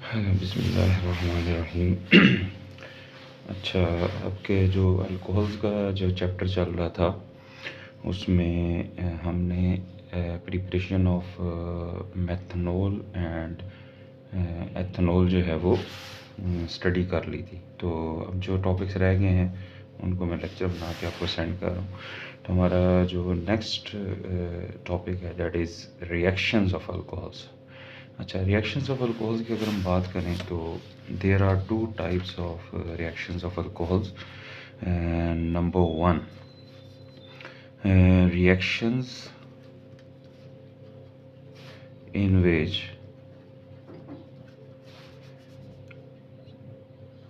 बिस्मिल्लाहिर्रहमानिर्रहीम। अच्छा, आपके जो अल्कोहल्स का जो चैप्टर चल रहा था उसमें हमने preparation of methanol and ethanol जो है वो स्टडी कर ली थी। तो अब जो टॉपिक्स रह गए हैं उनको मैं लेक्चर बना के आपको सेंड कर रहा हूँ। तो हमारा जो नेक्स्ट टॉपिक है that is reactions of alcohols. अच्छा, रिएक्शंस ऑफ अल्कोहल्स की अगर हम बात करें तो there are two types of reactions of alcohols. Number one, reactions in which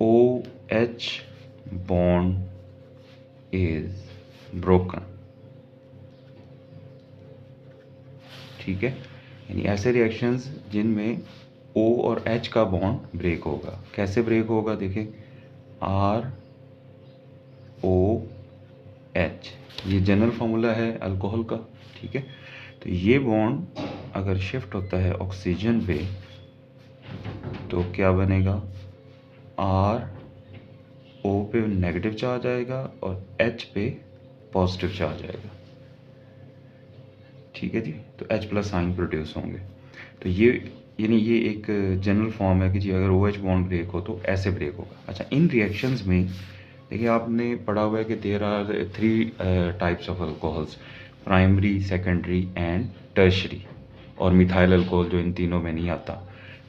OH bond is broken। ठीक है, यानी ऐसे रिएक्शंस जिनमें O और H का बॉन्ड ब्रेक होगा। कैसे ब्रेक होगा देखें, ROH, ये जनरल फार्मूला है अल्कोहल का। ठीक है, तो ये बॉन्ड अगर शिफ्ट होता है ऑक्सीजन पे तो क्या बनेगा, RO पे नेगेटिव चार्ज आएगा और H पे पॉजिटिव चार्ज आएगा। ठीक है जी, तो H प्लस साइन प्रोड्यूस होंगे। तो ये यानी ये एक जनरल फॉर्म है कि जी अगर OH बॉन्ड ब्रेक हो तो ऐसे ब्रेक होगा। अच्छा, इन रिएक्शंस में देखिए आपने पढ़ा हुआ है कि there are 3 types of alcohols, primary, secondary and tertiary, और मिथाइल अल्कोहल जो इन तीनों में नहीं आता।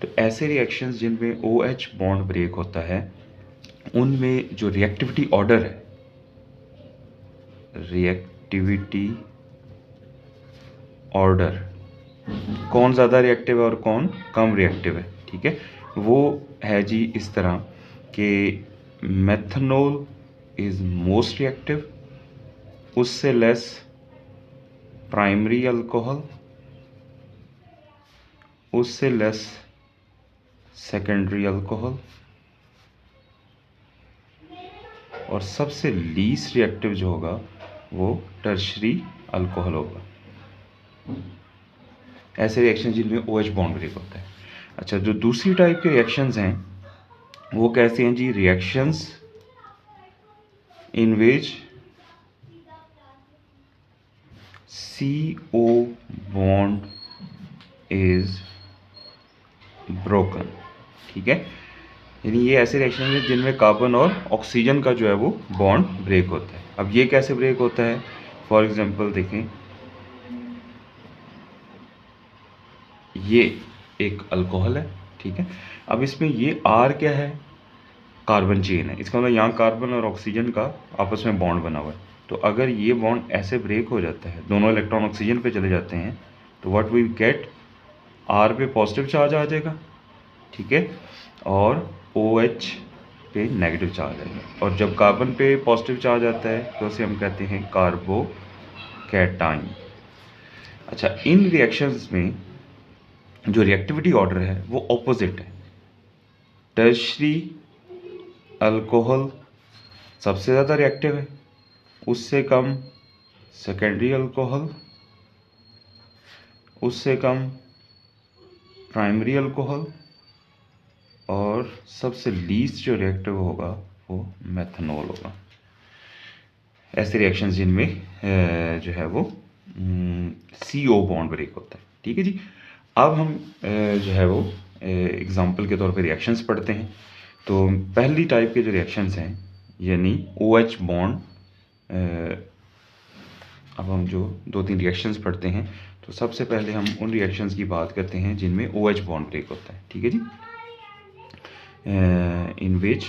तो ऐसे रिएक्शंस जिनमें OH बॉन्ड ब्रेक होता है उनमें जो रिएक्टिविटी ऑर्डर है, रिएक्टिविटी ऑर्डर, कौन ज़्यादा रिएक्टिव है और कौन कम रिएक्टिव है, ठीक है, वो है जी इस तरह कि मेथनॉल इज़ मोस्ट रिएक्टिव, उससे लेस प्राइमरी अल्कोहल, उससे लेस सेकेंडरी अल्कोहल, और सबसे लीस्ट रिएक्टिव जो होगा वो टर्शरी अल्कोहल होगा। ऐसे रिएक्शन जिनमें OH बॉन्ड ब्रेक होता है। अच्छा, जो दूसरी टाइप के रिएक्शंस हैं वो कैसे हैं जी, reactions in which CO bond is broken. ठीक है, यानी ये ऐसे रिएक्शन हैं जिनमें कार्बन और ऑक्सीजन का जो है वो बॉन्ड ब्रेक होता है। अब ये कैसे ब्रेक होता है, फॉर एग्जांपल देखें, ये एक अल्कोहल है। ठीक है, अब इसमें ये R क्या है, कार्बन चेन है। इसका मतलब यहाँ कार्बन और ऑक्सीजन का आपस में बॉन्ड बना हुआ है। तो अगर ये बॉन्ड ऐसे ब्रेक हो जाता है, दोनों इलेक्ट्रॉन ऑक्सीजन पे चले जाते हैं, तो व्हाट वी गेट, R पे पॉजिटिव चार्ज आ जाएगा, ठीक है, और OH पे नेगेटिव चार्ज आएगा। और जब कार्बन पे पॉजिटिव चार्ज आता है तो उसे हम कहते हैं कार्बोकैटाइन। अच्छा, इन रिएक्शंस में जो रिएक्टिविटी ऑर्डर है वो ऑपोजिट है। टर्शरी अल्कोहल सबसे ज़्यादा रिएक्टिव है, उससे कम सेकेंडरी अल्कोहल, उससे कम प्राइमरी अल्कोहल, और सबसे लीस्ट जो रिएक्टिव होगा वो मेथनॉल होगा। ऐसे रिएक्शंस जिनमें जो है वो CO बॉन्ड ब्रेक होता है। ठीक है जी, अब हम जो है वो एग्जांपल के तौर पे रिएक्शंस पढ़ते हैं। तो पहली टाइप के जो रिएक्शंस हैं यानी OH बॉन्ड, अब हम जो 2-3 रिएक्शंस पढ़ते हैं तो सबसे पहले हम उन रिएक्शंस की बात करते हैं जिनमें OH बॉन्ड ब्रेक होता है। ठीक है जी, इन विच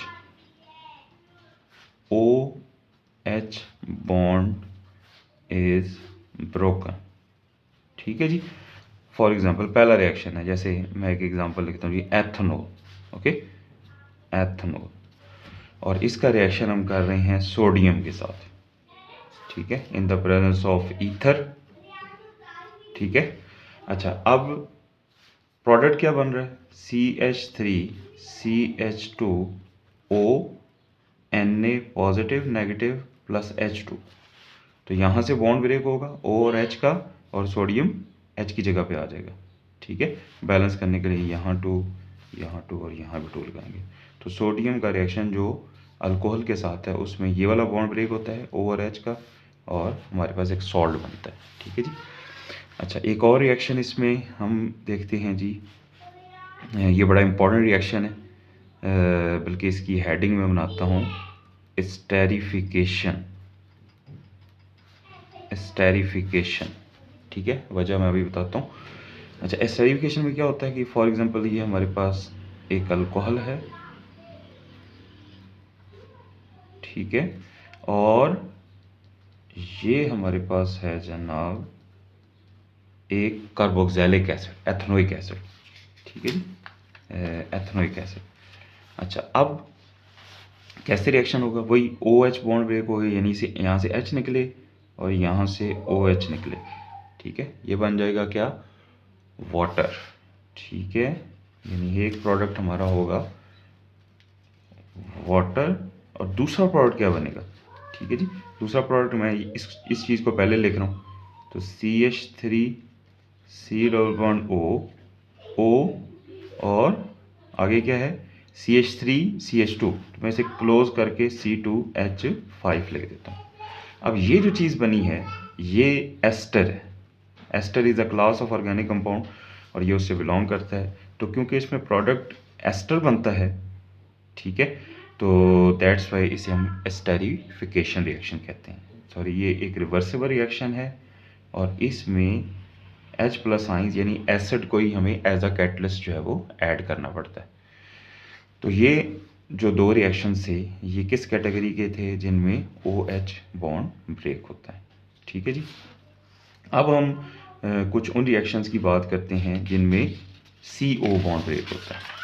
OH बॉन्ड इज ब्रोकन। ठीक है जी, फॉर एग्जांपल पहला रिएक्शन है, जैसे मैं एक एग्जांपल लिखता हूँ, एथनॉल। ओके, एथनॉल, और इसका रिएक्शन हम कर रहे हैं सोडियम के साथ। ठीक है, in the presence of ether. ठीक है, अच्छा, अब प्रोडक्ट क्या बन रहा है, CH3CH2O Na positive negative plus H2। तो यहाँ से बॉन्ड ब्रेक होगा O और H का, और सोडियम H की जगह पे आ जाएगा। ठीक है, बैलेंस करने के लिए यहाँ 2 यहाँ 2 और यहाँ भी 2 लगाएंगे। तो सोडियम का रिएक्शन जो अल्कोहल के साथ है उसमें ये वाला बॉन्ड ब्रेक होता है OR-H का, और हमारे पास एक सॉल्ट बनता है। ठीक है जी। अच्छा, एक और रिएक्शन इसमें हम देखते हैं जी, ये बड़ा इम्पोर्टेंट रिएक्शन है, बल्कि इसकी हेडिंग में बनाता हूँ स्टेरिफिकेशन। स्टेरिफिकेशन, ठीक है, वजह मैं अभी बताता हूँ। अच्छा, स्टेरिफिकेशन में क्या होता है कि फॉर एग्जांपल ये हमारे पास एक अल्कोहल है, ठीक है, और ये हमारे पास है जनाब एक कार्बोक्सिलिक एसिड, एथनोइक एसिड, ठीक है जी, एथनोइक एसिड। अच्छा, अब कैसे रिएक्शन होगा, वही OH बॉन्ड ब्रेक हो गया, यानी से यहाँ से H निकले और यहाँ से OH निकले, ठीक है, ये बन जाएगा क्या, वाटर, ठीक है, यानी एक प्रोडक्ट हमारा होगा वाटर, और दूसरा प्रोडक्ट क्या बनेगा, ठीक है जी, दूसरा प्रोडक्ट मैं इस चीज़ को पहले लिख रहा हूँ, तो CH3 C double bond O और आगे क्या है CH3 CH2, तो मैं इसे क्लोज करके C2H5 लिख देता हूँ। अब ये जो चीज़ बनी है ये एस्टर है। Ester is a class of organic compound और ये उससे बिलोंग करता है। तो क्योंकि इसमें प्रोडक्ट एस्टर बनता है, ठीक है, तो दैट्स वाई इसे हम एस्टेरिफिकेशन रिएक्शन कहते हैं। सॉरी, ये एक रिवर्सिबल रिएक्शन है और इसमें H+ आइंस यानी एसिड को ही हमें एज अ कैटलिस्ट जो है वो ऐड करना पड़ता है। तो ये जो दो रिएक्शन थे ये किस कैटेगरी के थे, जिनमें OH बॉन्ड ब्रेक होता है, ठीक है जी। अब हम कुछ उन रिएक्शंस की बात करते हैं जिनमें CO बॉन्ड ब्रेक होता है।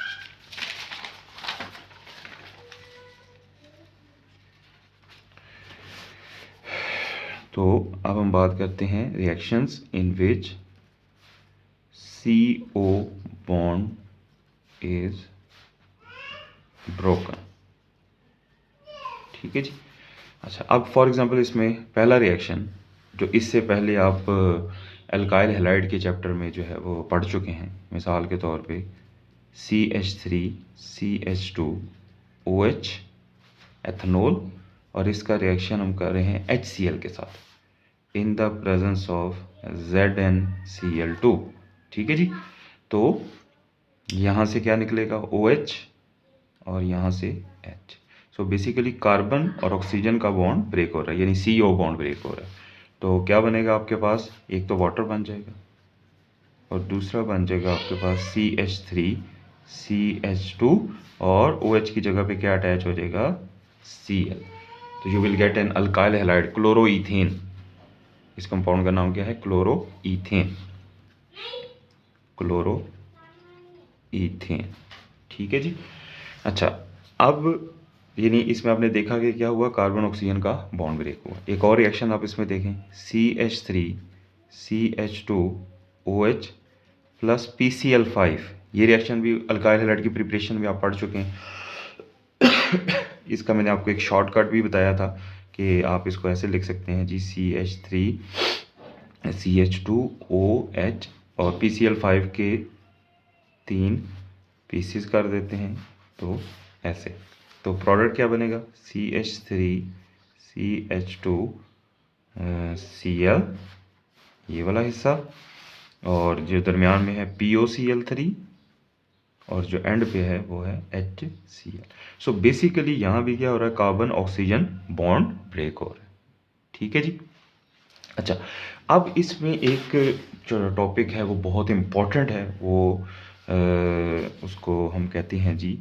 तो अब हम बात करते हैं reactions in which CO bond is broken, ठीक है जी। अच्छा, अब फॉर एग्जांपल इसमें पहला रिएक्शन जो इससे पहले आप एल्काइल हैलाइड के चैप्टर में जो है वो पढ़ चुके हैं, मिसाल के तौर पे CH3 CH2 OH एथनॉल, और इसका रिएक्शन हम कर रहे हैं HCl के साथ in the presence of ZnCl2, ठीक है जी। तो यहाँ से क्या निकलेगा OH और यहाँ से H। सो बेसिकली कार्बन और ऑक्सीजन का बॉन्ड ब्रेक हो रहा है, यानी CO बॉन्ड ब्रेक हो रहा है। तो क्या बनेगा आपके पास, एक तो वाटर बन जाएगा और दूसरा बन जाएगा आपके पास CH3 CH2 और OH की जगह पे क्या अटैच हो जाएगा Cl। तो you will get an alkyl halide क्लोरोईथेन। इस कंपाउंड का नाम क्या है, क्लोरोईथेन, क्लोरोईथेन, ठीक है जी। अच्छा, अब यानी इसमें आपने देखा कि क्या हुआ, कार्बन ऑक्सीजन का बॉन्ड ब्रेक हुआ। एक और रिएक्शन आप इसमें देखें, CH3 CH2 OH plus PCl5, ये रिएक्शन भी अल्काइल हैलाइड की प्रिपरेशन में आप पढ़ चुके हैं। इसका मैंने आपको एक शॉर्टकट भी बताया था कि आप इसको ऐसे लिख सकते हैं जी, CH3 CH2 OH और PCl5 के 3 पीसीस कर देते हैं, तो ऐसे, तो प्रोडक्ट क्या बनेगा CH3 CH2 Cl, ये वाला हिस्सा, और जो दरमियान में है POCl3, और जो एंड पे है वो है HCl। सो बेसिकली यहाँ भी क्या हो रहा है, कार्बन ऑक्सीजन बॉन्ड ब्रेक हो रहा है, ठीक है जी। अच्छा, अब इसमें एक जो टॉपिक है वो बहुत इम्पोर्टेंट है, वो उसको हम कहते हैं जी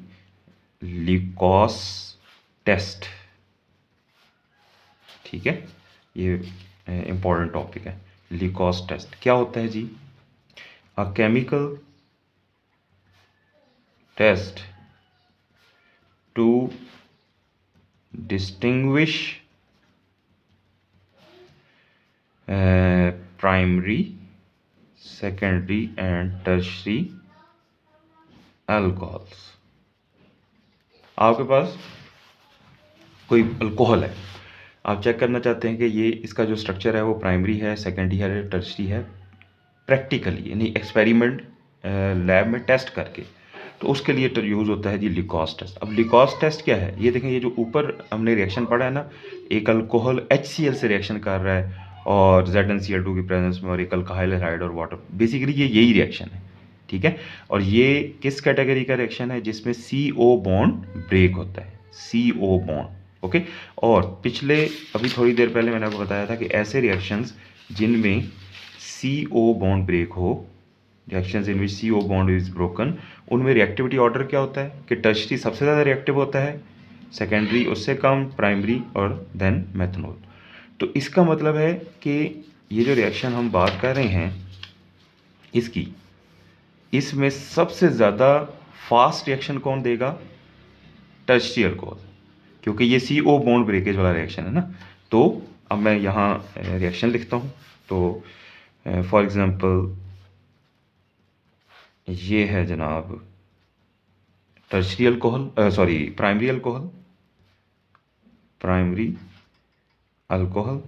लिकोस टेस्ट, ठीक है, ये इम्पोर्टेंट टॉपिक है। लिकोस टेस्ट क्या होता है जी, a chemical test to distinguish primary secondary and tertiary alcohols. आपके पास कोई अल्कोहल है, आप चेक करना चाहते हैं कि ये इसका जो स्ट्रक्चर है वो प्राइमरी है, सेकेंडरी है, टर्शरी है, प्रैक्टिकली यानी एक्सपेरिमेंट लैब में टेस्ट करके। तो उसके लिए यूज़ होता है जी लिकॉस टेस्ट। अब लिकॉस टेस्ट क्या है, ये देखें, ये जो ऊपर हमने रिएक्शन पढ़ा है ना, एक अल्कोहल HCl से रिएक्शन कर रहा है और ZnCl2 की प्रेजेंस में, और एक अल्काइल हैलाइड और वाटर, बेसिकली ये यही रिएक्शन है, ठीक है। और ये किस कैटेगरी का रिएक्शन है, जिसमें CO बॉन्ड ब्रेक होता है, CO बॉन्ड, ओके। और पिछले अभी थोड़ी देर पहले मैंने आपको बताया था कि ऐसे रिएक्शंस जिनमें CO बॉन्ड ब्रेक हो, reactions in which CO bond is broken, उनमें रिएक्टिविटी ऑर्डर क्या होता है कि टर्शरी सबसे ज़्यादा रिएक्टिव होता है, सेकेंडरी उससे कम, प्राइमरी और देन मेथनॉल। तो इसका मतलब है कि ये जो रिएक्शन हम बात कर रहे हैं इसकी, इसमें सबसे ज़्यादा फास्ट रिएक्शन कौन देगा, टर्शरी अल्कोहल, क्योंकि ये CO बॉन्ड ब्रेकेज वाला रिएक्शन है ना। तो अब मैं यहाँ रिएक्शन लिखता हूँ। तो फॉर एग्जांपल ये है जनाब tertiary alcohol, sorry primary alcohol, primary alcohol,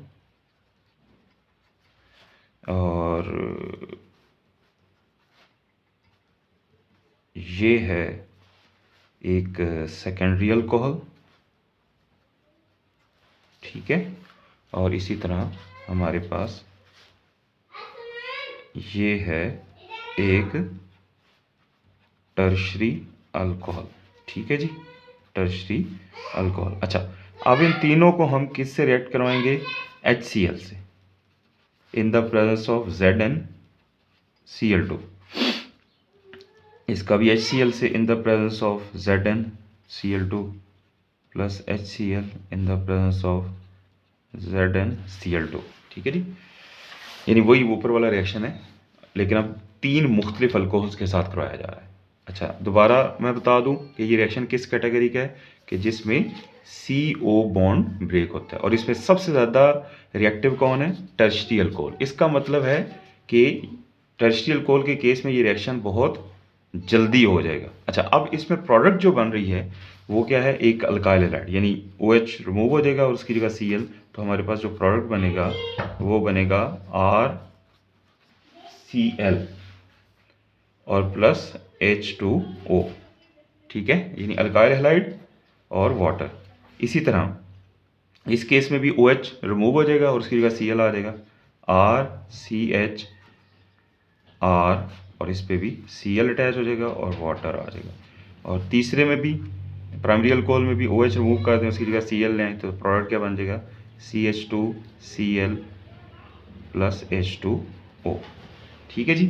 और ये है एक सेकेंडरी अल्कोहल, ठीक है। और इसी तरह हमारे पास ये है एक टर्शरी अल्कोहल, ठीक है जी, टर्शरी अल्कोहल। अच्छा, अब इन तीनों को हम किससे रिएक्ट करवाएंगे, HCl से, in the presence of ZnCl2। इसका भी HCl से in the presence of ZnCl2 plus HCl in the presence of ZnCl2, ठीक है जी। यानी वही ऊपर वाला रिएक्शन है, लेकिन अब 3 मुख्तलिफ अल्कोहल्स के साथ करवाया जा रहा है। अच्छा, दोबारा मैं बता दूं कि ये रिएक्शन किस कैटेगरी का है, कि जिसमें CO बॉन्ड ब्रेक होता है, और इसमें सबसे ज़्यादा रिएक्टिव कौन है, टर्शरी अल्कोहल। इसका मतलब है कि टर्शरी अल्कोहल के केस में ये रिएक्शन बहुत जल्दी हो जाएगा। अच्छा, अब इसमें प्रोडक्ट जो बन रही है वो क्या है, एक अल्काइल हैलाइड, यानी OH रिमूव हो जाएगा और उसकी जगह Cl, तो हमारे पास जो प्रोडक्ट बनेगा वो बनेगा RCl और प्लस H2O, ठीक है, यानी अल्काइल हैलाइड और वाटर। इसी तरह इस केस में भी OH रिमूव हो जाएगा और उसकी जगह Cl आ जाएगा, RCH R, और इस पे भी Cl अटैच हो जाएगा और वाटर आ जाएगा। और तीसरे में भी प्राइमरी अल्कोहल में भी OH रिमूव कर दें, उसकी जगह Cl लें, तो प्रोडक्ट क्या बन जाएगा, CH2Cl प्लस H2O, ठीक है जी।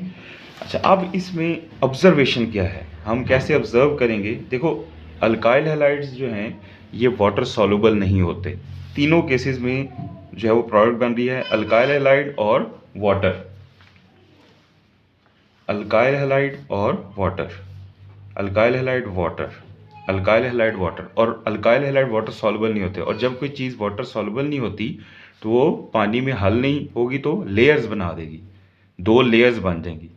अच्छा, अब इसमें ऑब्जर्वेशन क्या है, हम कैसे ऑब्जर्व करेंगे, देखो अल्काइल हैलाइड्स जो हैं ये वाटर सॉल्युबल नहीं होते। तीनों केसेस में जो है वो प्रोडक्ट बन रही है अल्काइल हैलाइड और वाटर, अल्काइल हैलाइड और water, alkyl halide water, alkyl halide water, और अल्काइल हैलाइड वाटर सॉल्युबल नहीं होते। और जब कोई चीज़ वाटर सॉल्युबल नहीं होती तो वो पानी में हल नहीं होगी, तो लेयर्स बना देगी, 2 लेयर्स बन जाएंगी,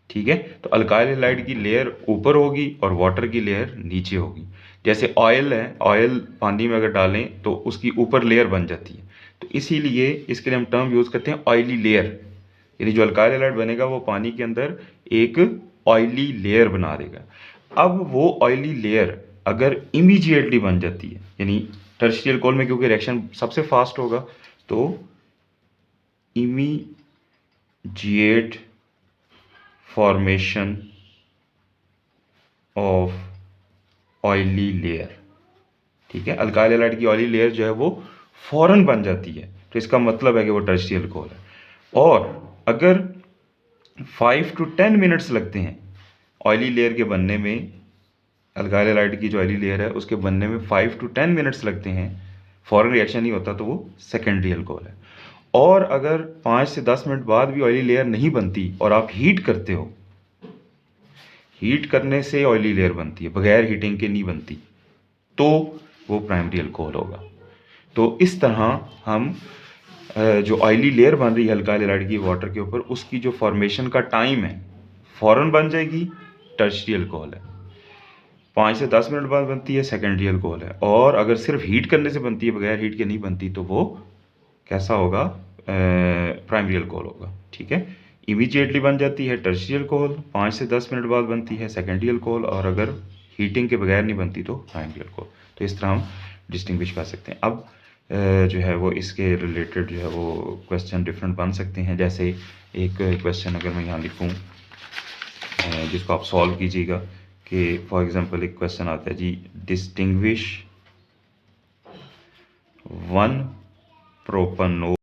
ठीक है। तो अल्काइल हैलाइड की लेयर ऊपर होगी और वाटर की लेयर नीचे होगी। जैसे ऑयल है, ऑयल पानी में अगर डालें तो उसकी ऊपर लेयर बन जाती है, तो इसीलिए इसके लिए हम टर्म यूज़ करते हैं ऑयली लेयर, यानी जो अल्काइल हैलाइड बनेगा वो पानी के अंदर एक ऑयली लेयर बना देगा। अब वो ऑयली लेयर अगर इमीडिएटली बन जाती है, यानी टर्शियल अल्कोहल में क्योंकि रिएक्शन सबसे फास्ट होगा, तो immediate formation of oily layer, ठीक है, अल्काइल हैलाइड की ऑयली लेयर जो है वो फौरन बन जाती है, तो इसका मतलब है कि वो टर्शियल अल्कोहल है। और अगर 5 to 10 मिनट्स लगते हैं ऑयली लेयर के बनने में, अल्काइल हैलाइड की जो ऑयली लेयर है उसके बनने में 5 to 10 मिनट्स लगते हैं, फॉरन रिएक्शन नहीं होता, तो वो सेकेंडरी अल्कोहल है। और अगर 5 से 10 मिनट बाद भी ऑयली लेयर नहीं बनती और आप हीट करते हो, हीट करने से ऑयली लेयर बनती है, बगैर हीटिंग के नहीं बनती, तो वो प्राइमरी अल्कोहल होगा। तो इस तरह हम जो ऑयली लेयर बन रही है अल्काइल हैलाइड की वाटर के ऊपर, उसकी जो फॉर्मेशन का टाइम है, फौरन बन जाएगी, टर्शियरी अल्कोहल है। 5 से 10 मिनट बाद बनती है, सेकेंडरी अल्कोहल है। और अगर सिर्फ हीट करने से बनती है, बगैर हीट के नहीं बनती, तो वो कैसा होगा, प्राइमरी अल्कोहल होगा, ठीक है। इमीडिएटली बन जाती है टर्शियरी अल्कोहल, 5 से 10 मिनट बाद बनती है सेकेंडरी अल्कोहल, और अगर हीटिंग के बगैर नहीं बनती तो प्राइमरी अल्कोहल। तो इस तरह हम डिस्टिंग्विश कर सकते हैं। अब जो है वो इसके रिलेटेड जो है वो क्वेश्चन डिफरेंट बन सकते हैं। जैसे एक क्वेश्चन अगर मैं यहाँ लिखूँ जिसको आप सॉल्व कीजिएगा, कि फॉर एग्जांपल एक क्वेश्चन आता है जी, डिस्टिंग्विश 1 प्रोपेनॉल